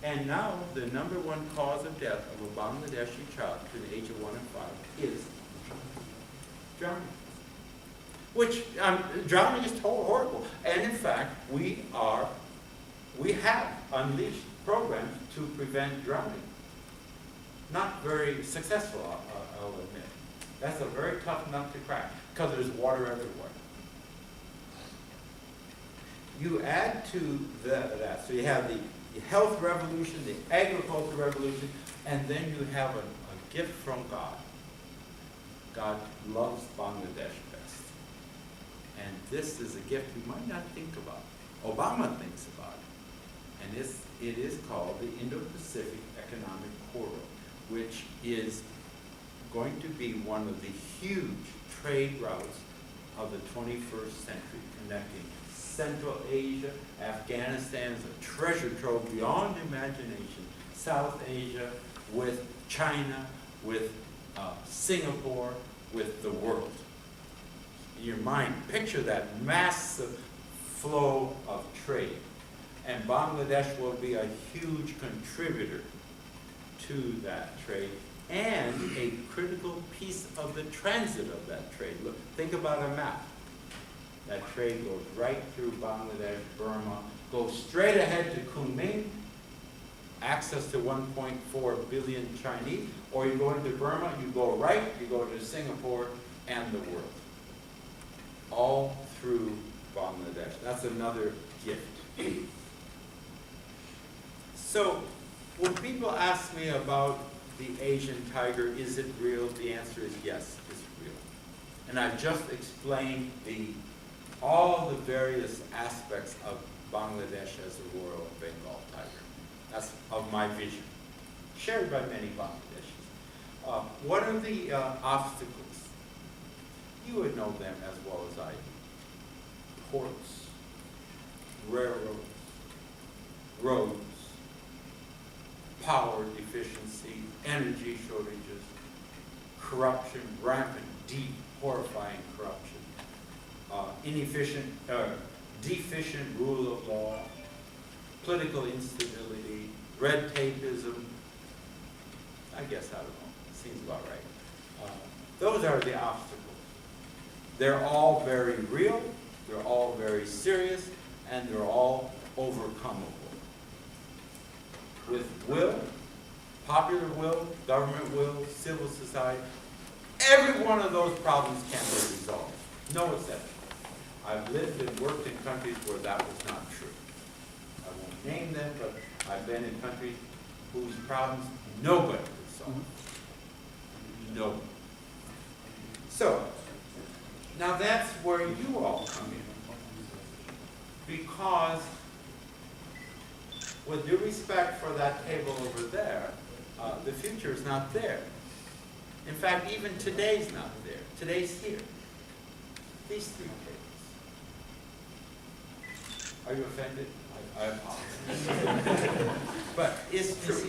And now the number one cause of death of a Bangladeshi child between the age of 1 and 5 is drowning. Which, drowning is totally horrible. And in fact, we have unleashed programs to prevent drowning. Not very successful, I'll admit. That's a very tough nut to crack because there's water everywhere. You add to that, so you have the health revolution, the agriculture revolution, and then you have a gift from God. God loves Bangladesh best. And this is a gift you might not think about. Obama thinks about it. And it is called the Indo-Pacific Economic Corridor, which is going to be one of the huge trade routes of the 21st century, connecting Central Asia, Afghanistan is a treasure trove beyond imagination, South Asia, with China, with Singapore, with the world. In your mind, picture that massive flow of trade. And Bangladesh will be a huge contributor to that trade and a critical piece of the transit of that trade. Look, think about a map. That trade goes right through Bangladesh, Burma, goes straight ahead to Kunming, access to 1.4 billion Chinese, or you go into Burma, you go right, you go to Singapore and the world. All through Bangladesh. That's another gift. So, when people ask me about the Asian tiger, is it real? The answer is yes, it's real. And I've just explained all the various aspects of Bangladesh as a Royal Bengal tiger. That's of my vision, shared by many Bangladeshis. What are the obstacles? You would know them as well as I do. Ports, railroads, roads, power deficiency, energy shortages, corruption, rampant, deep, horrifying corruption, deficient rule of law, political instability, red tapeism. I guess, I don't know, seems about right. Those are the obstacles. They're all very real, they're all very serious, and they're all overcomable. With will, popular will, government will, civil society, every one of those problems can be resolved. No exception. I've lived and worked in countries where that was not true. I won't name them, but I've been in countries whose problems nobody could solve. Nobody. So, now that's where you all come in. Because, with due respect for that table over there, the future is not there. In fact, even today's not there. Today's here. These three tables. Are you offended? I apologize. But it's true.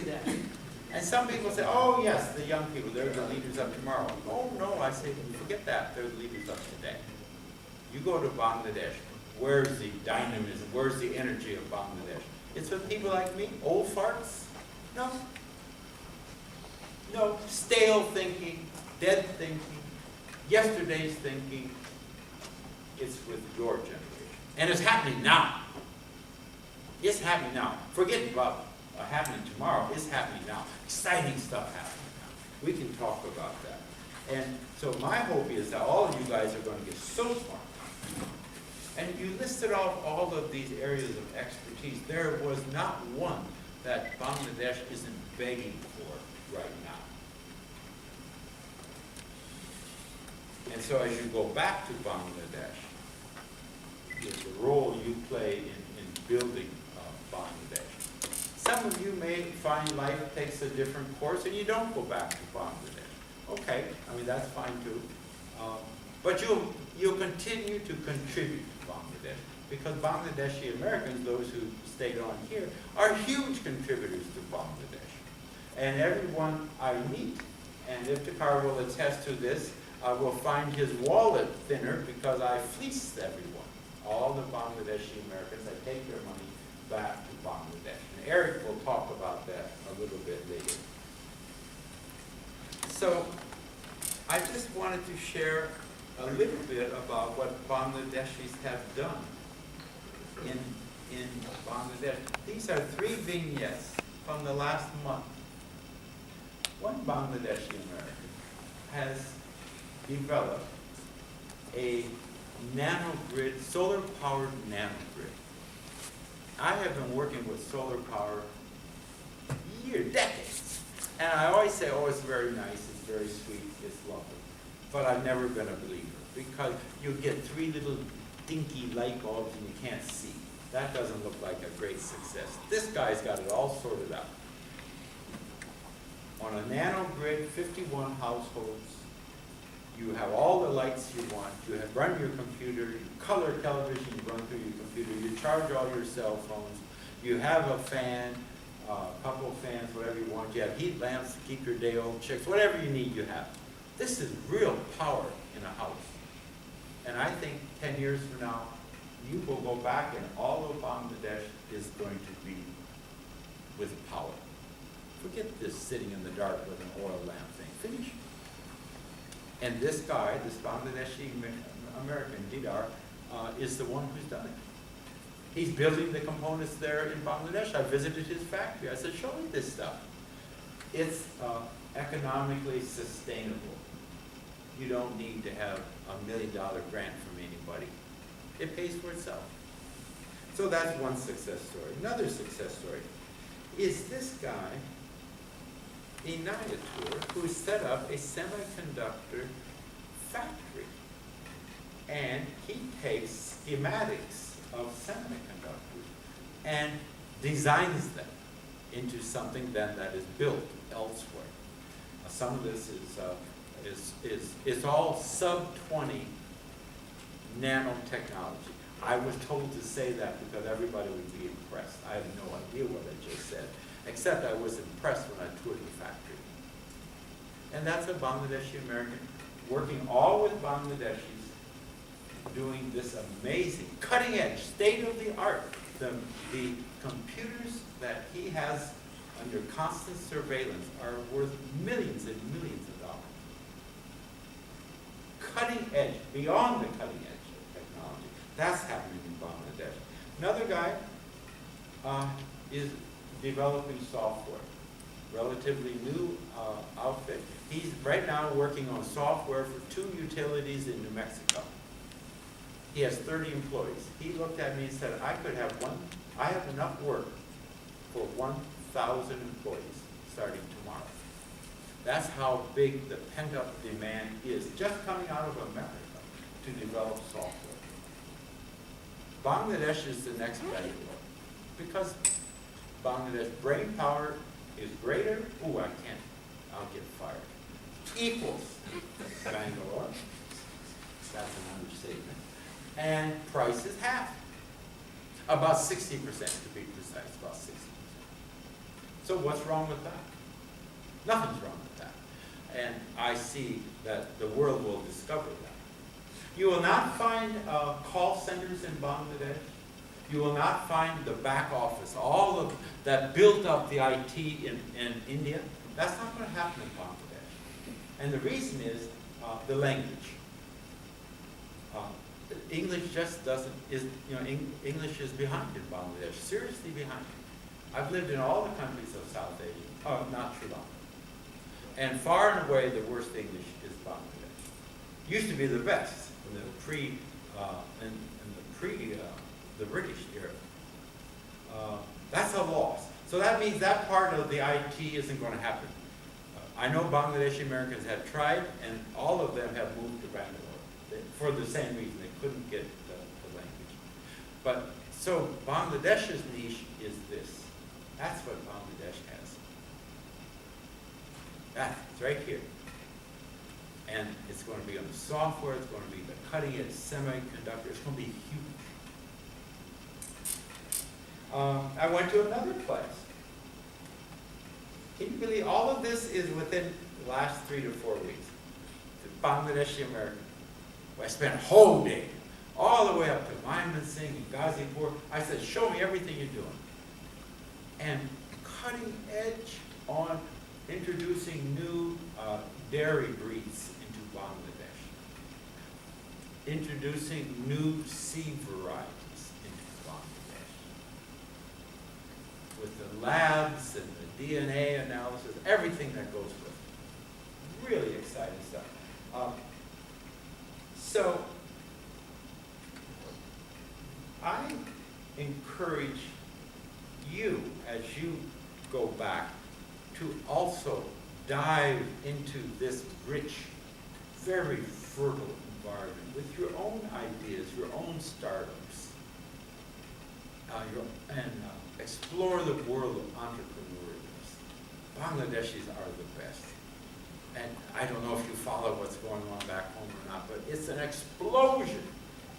And some people say, oh yes, the young people, they're the leaders of tomorrow. Oh no, I say, forget that, they're the leaders of today. You go to Bangladesh, where's the dynamism, where's the energy of Bangladesh? It's with people like me, old farts? No. No, stale thinking, dead thinking, yesterday's thinking. It's with your generation. And it's happening now. It's happening now. Forget about happening tomorrow. It's happening now. Exciting stuff happening now. We can talk about that. And so my hope is that all of you guys are going to get so smart. And you listed off all of these areas of expertise. There was not one that Bangladesh isn't begging for right now. And so as you go back to Bangladesh, the role you play in building Bangladesh. Some of you may find life takes a different course and you don't go back to Bangladesh. Okay, I mean that's fine too. But you'll continue to contribute to Bangladesh because Bangladeshi Americans, those who stayed on here, are huge contributors to Bangladesh. And everyone I meet, and Iftikhar will attest to this, will find his wallet thinner because I fleece everyone. All the Bangladeshi Americans, I take their money back to Bangladesh. And Eric will talk about share a little bit about what Bangladeshis have done in Bangladesh. These are 3 vignettes from the last month. One Bangladeshi American has developed a nanogrid, solar-powered nanogrid. I have been working with solar power decades. And I always say, oh, it's very nice, it's very sweet, it's lovely. But I've never been a believer, because you get 3 little dinky light bulbs and you can't see. That doesn't look like a great success. This guy's got it all sorted out. On a nanogrid, 51 households, you have all the lights you want, you have run your computer, you color television, you run through your computer, you charge all your cell phones, you have a fan, a couple of fans, whatever you want, you have heat lamps to keep your day-old chicks, whatever you need you have. This is real power in a house. And I think 10 years from now, you will go back and all of Bangladesh is going to be with power. Forget this sitting in the dark with an oil lamp thing. Finish. And this guy, this Bangladeshi American, Didar, is the one who's done it. He's building the components there in Bangladesh. I visited his factory. I said, show me this stuff. It's economically sustainable. You don't need to have a $1 million grant from anybody. It pays for itself. So that's one success story. Another success story is this guy, Inayatur, who set up a semiconductor factory. And he takes schematics of semiconductors and designs them into something then that is built elsewhere. Some of this is all sub-20 nanotechnology. I was told to say that because everybody would be impressed. I have no idea what I just said, except I was impressed when I toured the factory. And that's a Bangladeshi American working all with Bangladeshis, doing this amazing, cutting edge, state-of-the-art. The computers that he has under constant surveillance are worth millions and millions of dollars. Cutting edge, beyond the cutting edge of technology. That's happening in Bangladesh. Another guy is developing software. Relatively new outfit. He's right now working on software for 2 utilities in New Mexico. He has 30 employees. He looked at me and said, I have enough work for 1,000 employees starting tomorrow. That's how big the pent-up demand is, just coming out of America to develop software. Bangladesh is the next Bangalore, because Bangladesh brain power is greater. Ooh, I'll get fired. Equals Bangalore. That's an understatement. And price is half. About 60% to be precise, about 60%. So what's wrong with that? Nothing's wrong with that. And I see that the world will discover that. You will not find call centers in Bangladesh. You will not find the back office, all of that built up the IT in India. That's not going to happen in Bangladesh. And the reason is the language. English just doesn't, English is behind in Bangladesh, seriously behind. I've lived in all the countries of South Asia, not Sri Lanka. And far and away the worst English is Bangladesh. Used to be the best in the British era. That's a loss. So that means that part of the IT isn't going to happen. I know Bangladeshi Americans have tried, and all of them have moved to Bangalore for the same reason. They couldn't get the language. But so Bangladesh's niche is this. That's what Bangladesh has. It's right here. And it's going to be on the software, it's going to be the cutting edge semiconductor, it's going to be huge. I went to another place. Can you believe all of this is within the last 3 to 4 weeks? The Bangladeshi American. I spent a whole day, all the way up to Mymensingh and Ghazipur. I said, show me everything you're doing. And cutting edge on introducing new dairy breeds into Bangladesh. introducing new seed varieties into Bangladesh. With the labs and the DNA analysis, everything that goes with it. Really exciting stuff. So, I encourage you, as you go back, to also dive into this rich, very fertile environment with your own ideas, your own startups, and explore the world of entrepreneurship. Bangladeshis are the best. And I don't know if you follow what's going on back home or not, but it's an explosion.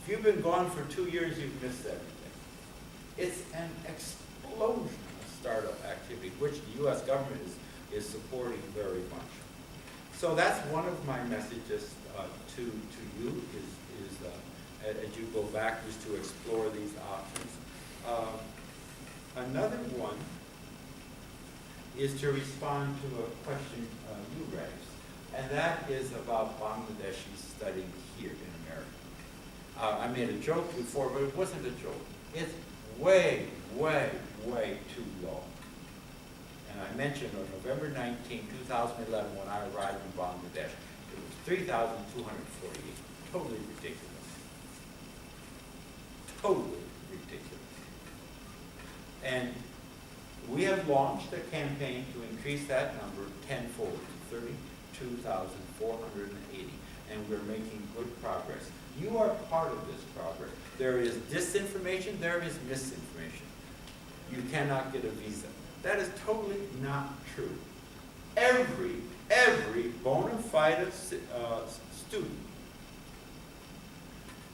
If you've been gone for 2 years, you've missed everything. It's an explosion of startup activity, which the U.S. government is supporting very much. So that's one of my messages to you is as you go back, is to explore these options. Another one is to respond to a question you raised, and that is about Bangladeshis studying here in America. I made a joke before, but it wasn't a joke. It's way, way, way too low. And I mentioned on November 19, 2011, when I arrived in Bangladesh, it was 3,248. Totally ridiculous. Totally ridiculous. And we have launched a campaign to increase that number tenfold to 32,480. And we're making good progress. You are part of this progress. There is disinformation, there is misinformation. You cannot get a visa. That is totally not true. Every bona fide student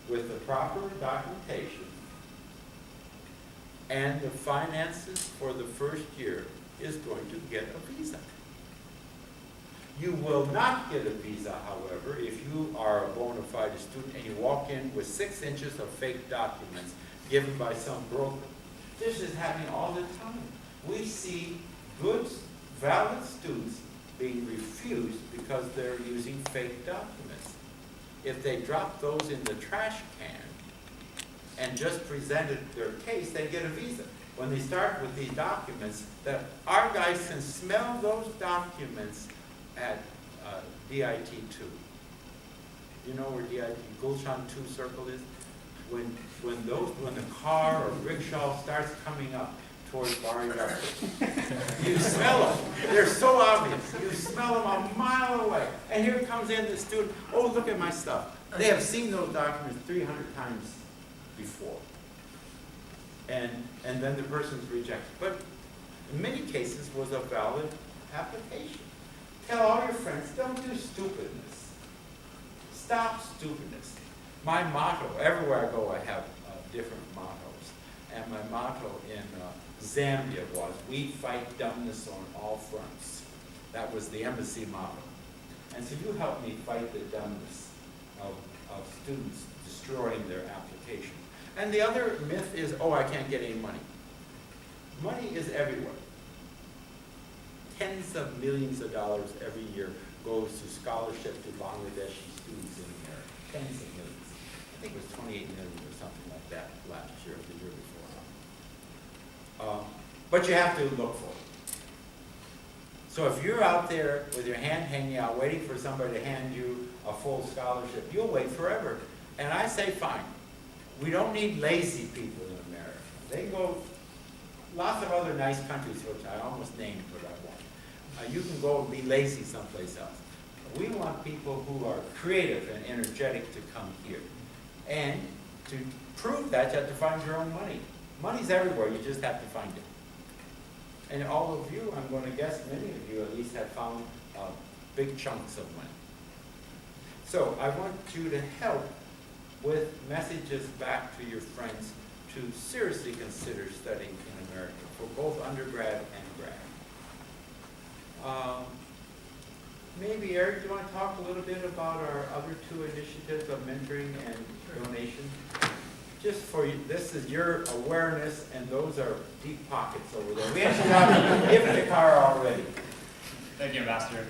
with the proper documentation and the finances for the first year is going to get a visa. You will not get a visa, however, if you are a bona fide student and you walk in with 6 inches of fake documents given by some broker. This is happening all the time. We see good, valid students being refused because they're using fake documents. If they drop those in the trash can and just presented their case, they get a visa. When they start with these documents, that our guys can smell those documents at DIT2. You know where DIT, Gulshan 2 circle is? When the car or rickshaw starts coming up towards Barigar, you smell them. They're so obvious. You smell them a mile away. And here comes in the student, oh, look at my stuff. They have seen those documents 300 times before. And then the person's rejected. But in many cases was a valid application. Tell all your friends, don't do stupidness. Stop stupidness. My motto, everywhere I go I have different mottos. And my motto in Zambia was, we fight dumbness on all fronts. That was the embassy motto. And so you helped me fight the dumbness of students destroying their application. And the other myth is, oh, I can't get any money. Money is everywhere. Tens of millions of dollars every year goes to scholarship to Bangladeshi students in America. Tens of millions. I think it was 28 million or something like that last year or the year before. But you have to look for it. So if you're out there with your hand hanging out waiting for somebody to hand you a full scholarship, you'll wait forever. And I say, fine. We don't need lazy people in America. They can go lots of other nice countries, which I almost named, but I won't. You can go and be lazy someplace else. We want people who are creative and energetic to come here. And to prove that, you have to find your own money. Money's everywhere, you just have to find it. And all of you, I'm going to guess many of you at least have found big chunks of money. So I want you to help with messages back to your friends to seriously consider studying in America for both undergrad and grad. Maybe, Eric, do you want to talk a little bit about our other 2 initiatives of mentoring and donation? Just for you, this is your awareness, and those are deep pockets over there. We actually have a gift car already. Thank you, Ambassador.